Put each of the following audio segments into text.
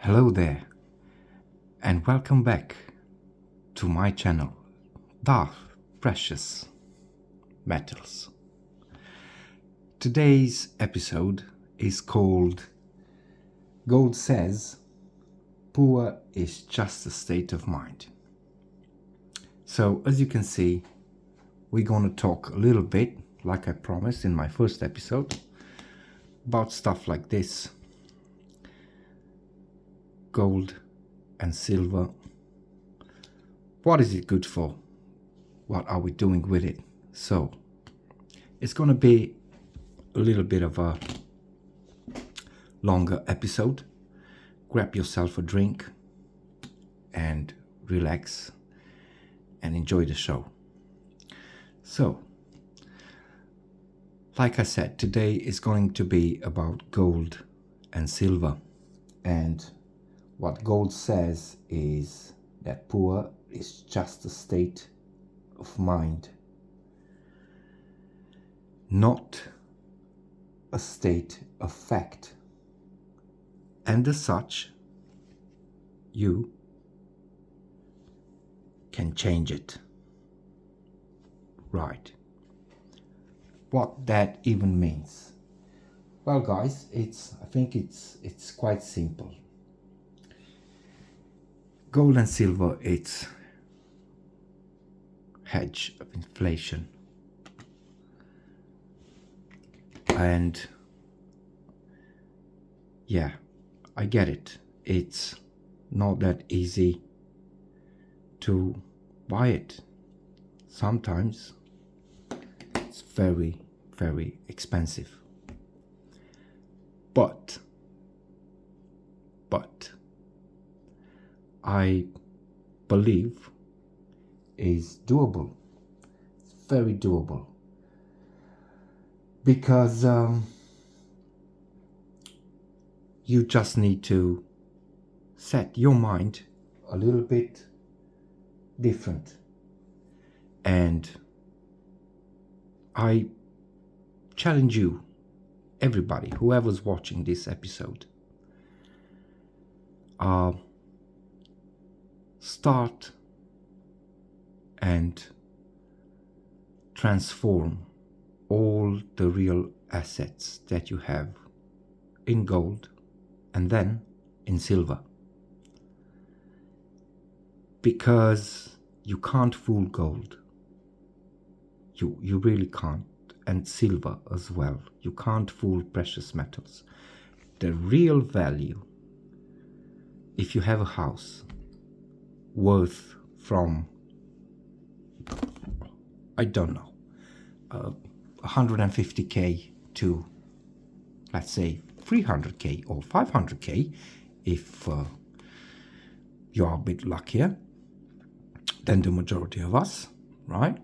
Hello there, and welcome back to my channel, Dark Precious Metals. Today's episode is called Gold Says Poor is Just a State of Mind. So, as you can see, we're going to talk a little bit, like I promised in my first episode, about stuff like this. Gold and silver. What is it good for? What are we doing with it? So it's going to be a little bit of a longer episode. Grab yourself a drink and relax and enjoy the show. So, like I said, today is going to be about gold and silver. And what gold says is that poor is just a state of mind, not a state of fact. And as such, you can change it. Right. What that even means? Well, guys, I think it's quite simple. Gold and silver, it's hedge of inflation. And yeah, I get it. It's not that easy to buy it. Sometimes it's very, very expensive. But I believe is doable. It's very doable because you just need to set your mind a little bit different. And I challenge you, everybody, whoever's watching this episode, start and transform all the real assets that you have in gold and then in silver. Because you can't fool gold. You really can't. And silver as well. You can't fool precious metals. The real value, if you have a house worth from, I don't know, 150k to, let's say, 300k or 500k, if you're a bit luckier than the majority of us, right?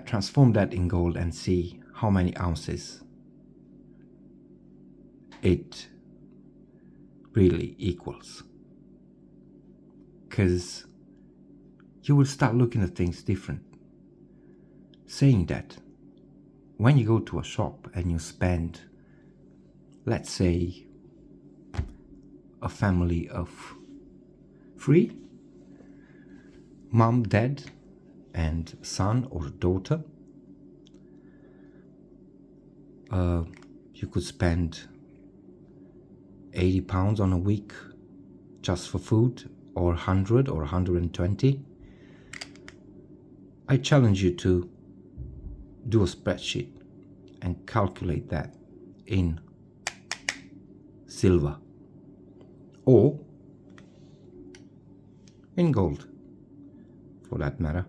Transform that in gold and see how many ounces it really equals. Because you will start looking at things different. Saying that, when you go to a shop and you spend, let's say, a family of 3, mom, dad, and son or daughter, you could spend £80 on a week just for food, or 100 or 120. I challenge you to do a spreadsheet and calculate that in silver or in gold, for that matter,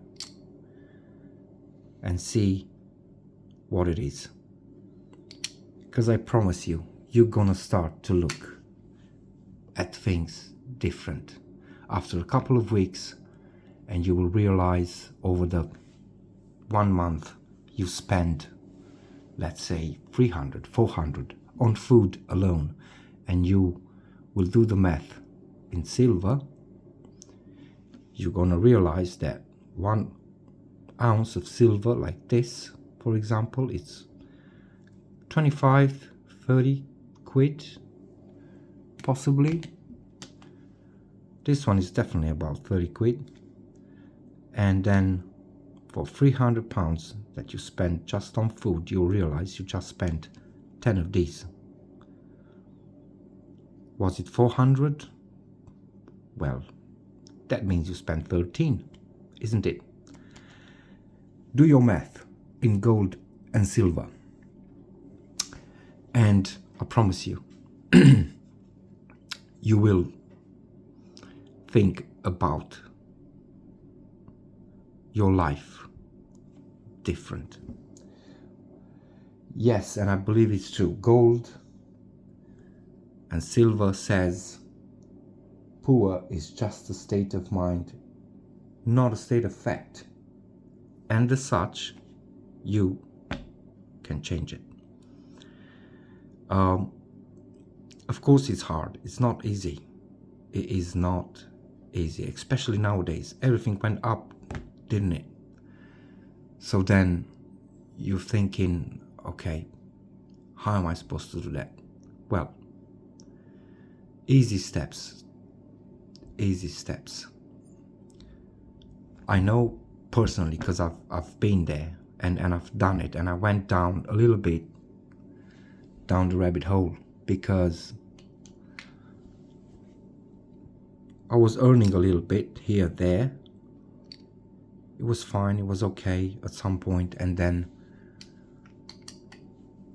and see what it is. Because I promise you, you're gonna start to look at things different after a couple of weeks, and you will realize over the 1 month you spend, let's say, 300, 400 on food alone, and you will do the math in silver. You're gonna realize that 1 ounce of silver like this, for example, it's 25, 30 quid possibly. This one is definitely about 30 quid. And then for £300 that you spend just on food, you'll realize you just spent 10 of these. Was it 400? Well, that means you spent 13, isn't it? Do your math in gold and silver. And I promise you, you will think about your life different. Yes, and I believe it's true. Gold and silver says poor is just a state of mind, not a state of fact. And as such, you can change it. Of course it's hard. It's not easy. It is not easy, especially nowadays. Everything went up, didn't it? So then you're thinking, okay, how am I supposed to do that? Well, easy steps. Easy steps. I know personally, because I've been there and I've done it, and I went down a little bit down the rabbit hole, because I was earning a little bit here, there. It was fine, it was okay at some point, and then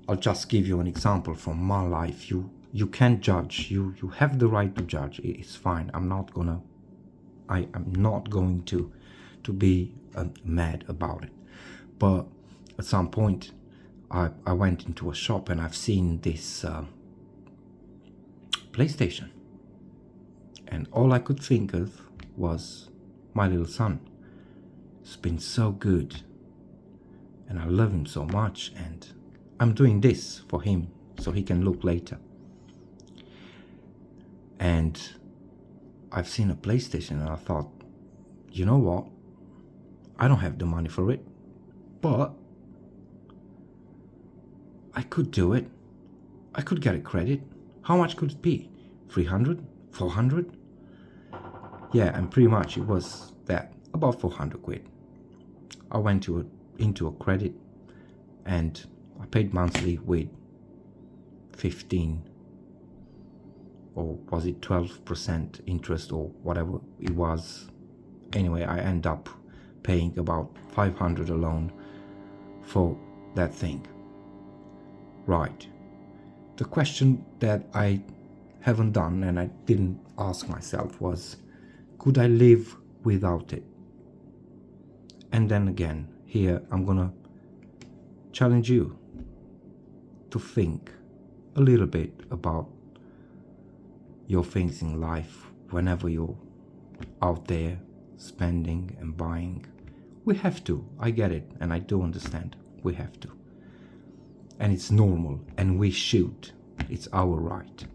I'll just give you an example from my life. You can't judge, you have the right to judge. It's fine. I'm not going to be mad about it. But at some point I went into a shop and I've seen this PlayStation, and all I could think of was my little son. It's been so good and I love him so much, and I'm doing this for him so he can look later. And I've seen a PlayStation and I thought, you know what, I don't have the money for it, but I could do it. I could get a credit. How much could it be? 300? 400? Yeah, and pretty much it was that, about 400 quid. I went into a credit and I paid monthly with 15, or was it 12% interest or whatever it was. Anyway, I end up paying about 500 alone for that thing. Right. The question that I haven't done and I didn't ask myself was, could I live without it? And then again, here I'm gonna challenge you to think a little bit about your things in life whenever you're out there spending and buying. We have to. I get it, and I do understand. We have to. And it's normal, and we should. It's our right.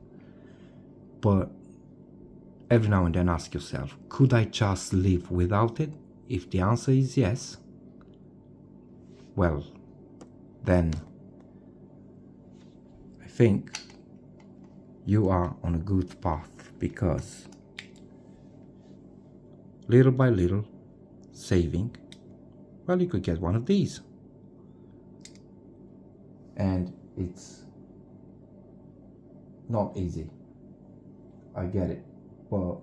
But every now and then ask yourself, could I just live without it? If the answer is yes, well, then I think you are on a good path, because little by little saving, well, you could get one of these. And it's not easy. I get it. But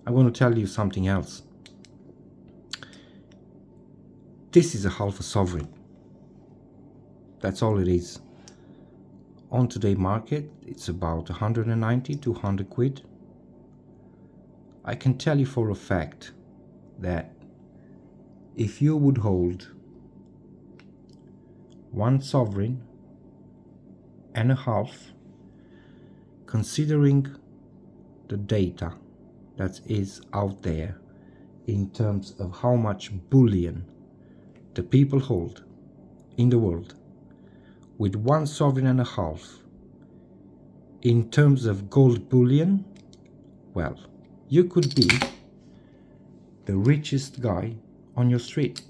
I'm going to tell you something else. This is a half a sovereign. That's all it is. On today's market, it's about 190 to 100 quid. I can tell you for a fact that if you would hold one sovereign and a half, considering the data that is out there in terms of how much bullion the people hold in the world, with one sovereign and a half, in terms of gold bullion, well, you could be the richest guy on your street.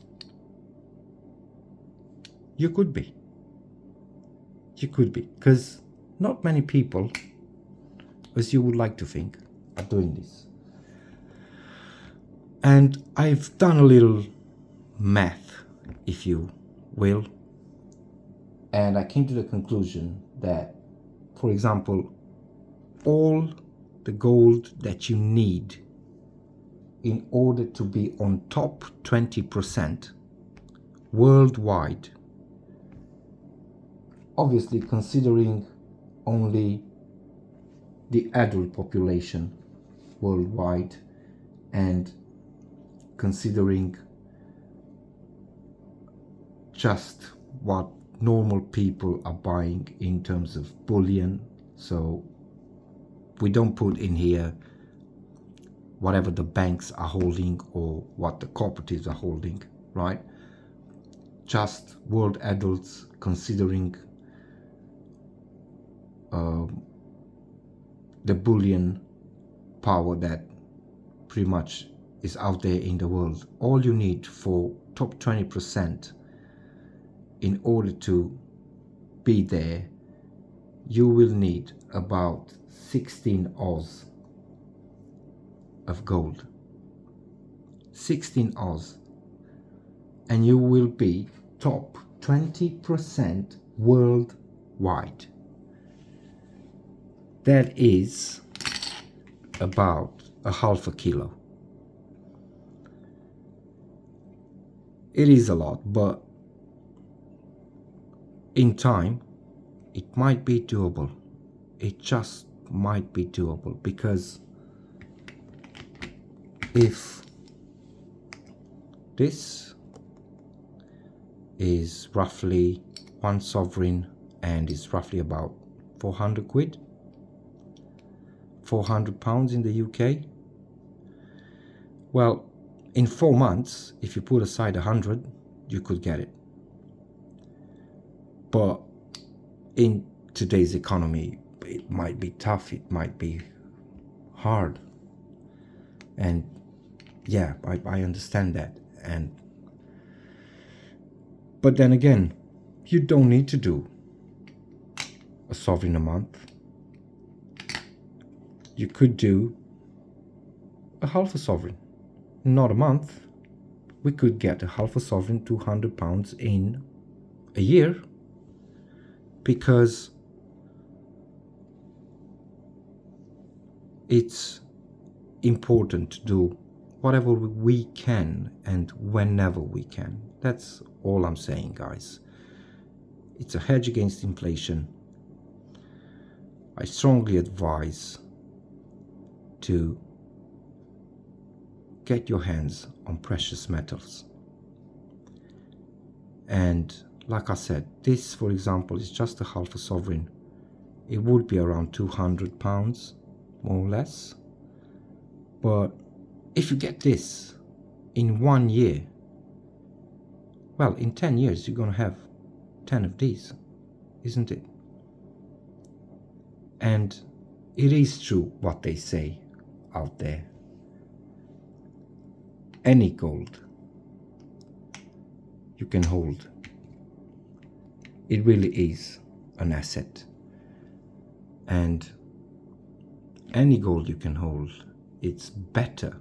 You could be. You could be. Because not many people as you would like to think, are doing this. And I've done a little math, if you will, and I came to the conclusion that, for example, all the gold that you need in order to be on top 20% worldwide, obviously considering only the adult population worldwide and considering just what normal people are buying in terms of bullion. So we don't put in here whatever the banks are holding or what the cooperatives are holding, right? Just world adults, considering the bullion power that pretty much is out there in the world. All you need for top 20% in order to be there, you will need about 16 Oz of gold. 16 Oz. And you will be top 20% worldwide. That is about a half a kilo. It is a lot, but in time it might be doable. It just might be doable, because if this is roughly one sovereign and is roughly about 400 quid, 400 pounds in the UK, well, in 4 months, if you put aside 100, you could get it. But in today's economy, it might be tough, it might be hard. And yeah, I understand that. But then again, you don't need to do a sovereign a month. You could do a half a sovereign, not a month. We could get a half a sovereign, 200 pounds in a year, because it's important to do whatever we can and whenever we can. That's all I'm saying, guys. It's a hedge against inflation. I strongly advise to get your hands on precious metals. And like I said, this, for example, is just a half a sovereign. It would be around 200 pounds, more or less. But if you get this in 1 year, well, in 10 years, you're going to have 10 of these, isn't it? And it is true what they say out there. Any gold you can hold, it really is an asset. And any gold you can hold, it's better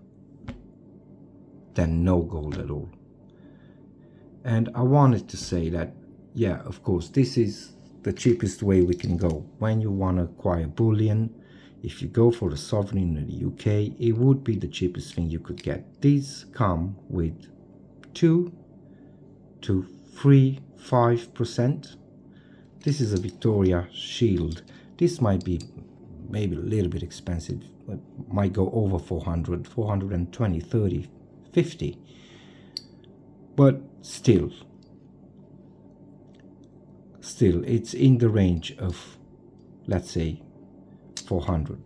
than no gold at all. And I wanted to say that, yeah, of course, this is the cheapest way we can go. When you want to acquire bullion, if you go for a sovereign in the UK, it would be the cheapest thing you could get. These come with 2 to 5%. This is a Victoria Shield. This might be maybe a little bit expensive, but might go over 400, 420, 30, 50. But still, it's in the range of, let's say, 400.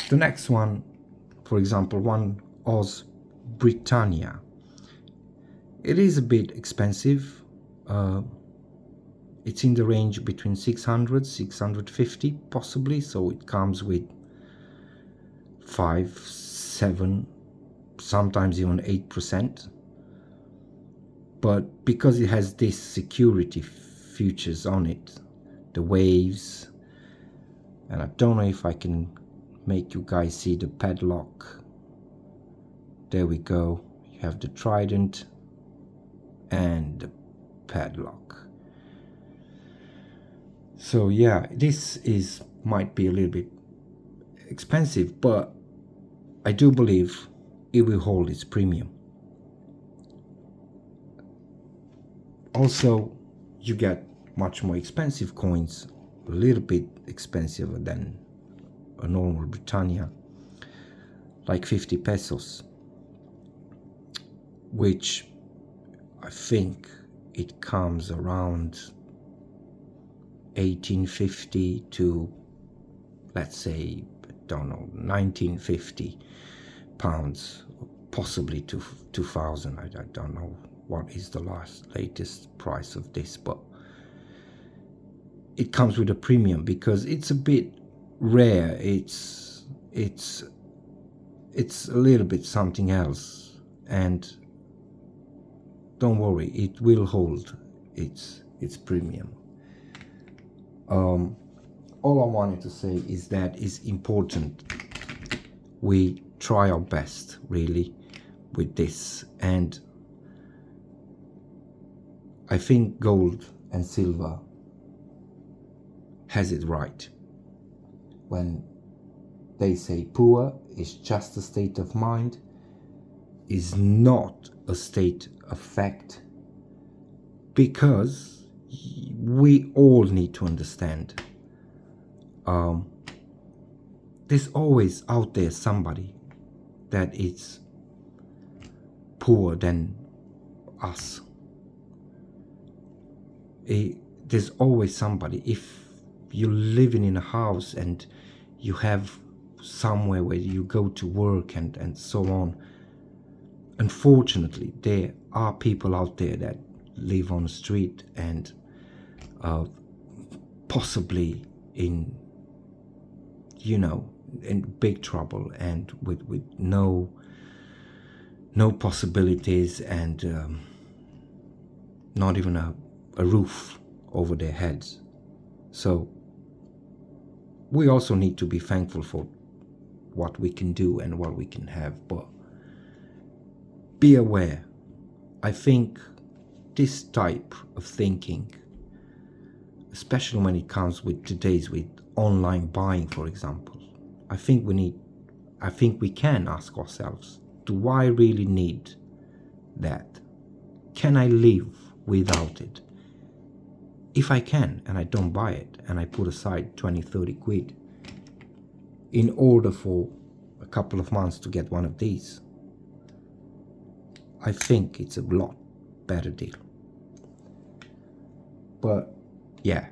The next one, for example, one Oz Britannia. It is a bit expensive. It's in the range between 600, 650 possibly. So it comes with 5, 7, sometimes even 8%. But because it has this security features on it, the waves, And I don't know if I can make you guys see the padlock. There we go. You have the trident and the padlock. So yeah, this might be a little bit expensive, but I do believe it will hold its premium. Also, you get much more expensive coins, a little bit expensive than a normal Britannia, like 50 pesos, which I think it comes around 1850 to, let's say, I don't know, 1950 pounds, possibly to 2000. I don't know what is the latest price of this, but it comes with a premium because it's a bit rare. It's a little bit something else, and don't worry, it will hold its premium. All I wanted to say is that it's important we try our best really with this, and I think gold and silver has it right when they say poor is just a state of mind, is not a state of fact, because we all need to understand there's always out there somebody that is poorer than us. There's always somebody. If you're living in a house and you have somewhere where you go to work and so on, unfortunately there are people out there that live on the street and possibly in big trouble and with no possibilities, and not even a roof over their heads. So we also need to be thankful for what we can do and what we can have, but be aware. I think this type of thinking, especially when it comes with online buying, for example, I think we can ask ourselves, do I really need that? Can I live without it? If I can, and I don't buy it, and I put aside 20-30 quid in order for a couple of months to get one of these, I think it's a lot better deal. But yeah,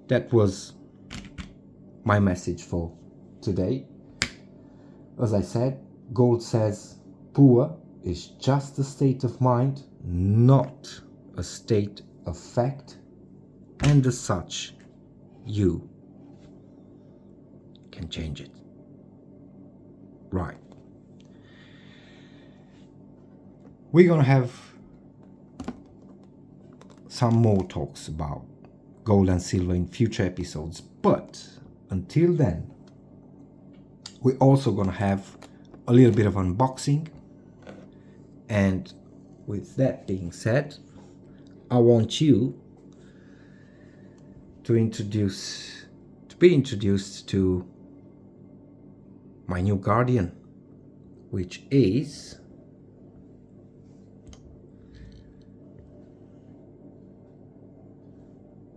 that was my message for today. As I said, gold says poor is just a state of mind, not a state of fact, and as such you can change it. Right. We're gonna have some more talks about gold and silver in future episodes, but until then we're also gonna have a little bit of unboxing. And with that being said, I want you to be introduced to my new guardian, which is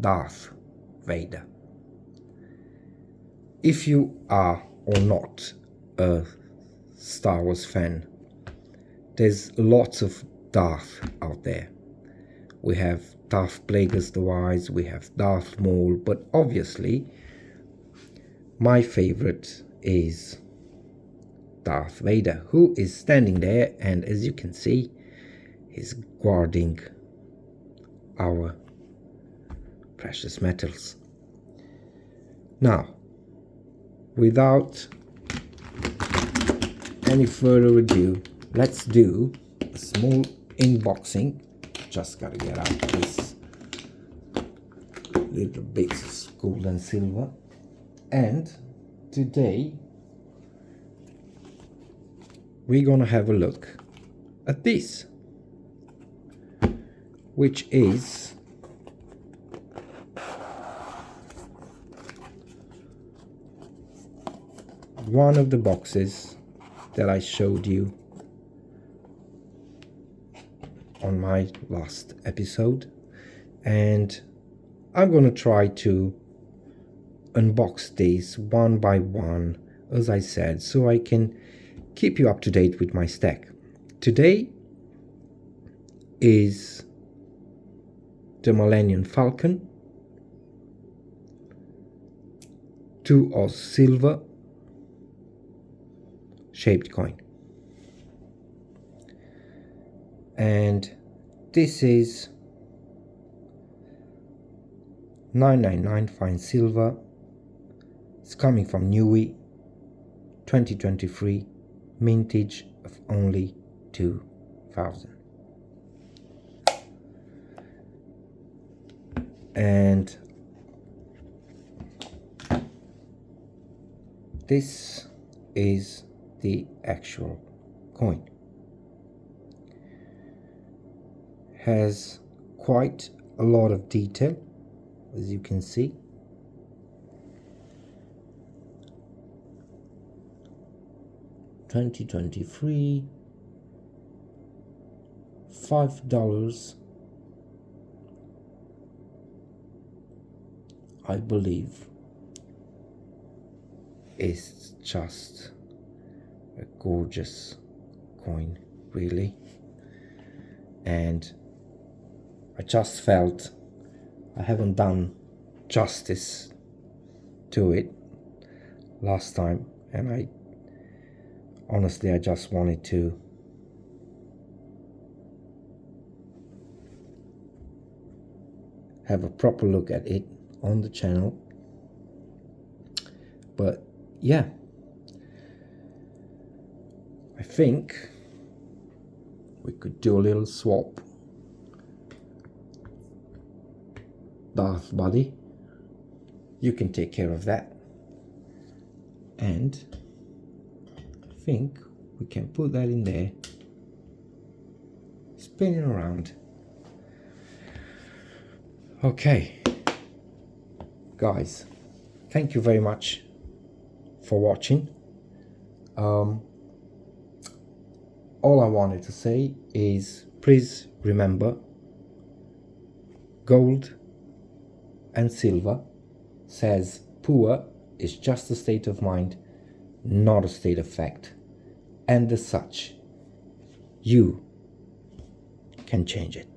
Darth Vader. If you are or not a Star Wars fan, there's lots of Darth out there. We have Darth Plagueis the Wise, we have Darth Maul, but obviously my favorite is Darth Vader, who is standing there, and as you can see, he's guarding our precious metals. Now, without any further ado, let's do a small unboxing. Just gotta get out this little bits of gold and silver. And today we're gonna have a look at this, which is one of the boxes that I showed you on my last episode, and I'm gonna try to unbox these one by one, as I said, so I can keep you up to date with my stack. Today is the Millennium Falcon, 2 Oz silver shaped coin, and this is 999 fine silver. It's coming from Newey, 2023, mintage of only 2000. And this is the actual coin. Has quite a lot of detail, as you can see. $2023, $5, I believe. Is just a gorgeous coin, really. And I just felt I haven't done justice to it last time, and I just wanted to have a proper look at it on the channel. But yeah, I think we could do a little swap. Darth buddy, you can take care of that, and I think we can put that in there, spinning around. Okay guys, thank you very much for watching. All I wanted to say is, please remember, gold and silver, says poor, is just a state of mind, not a state of fact, and as such you can change it.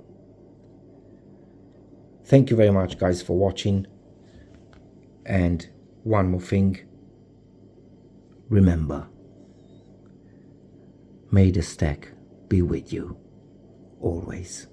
Thank you very much guys for watching, and one more thing, remember, may the stack be with you always.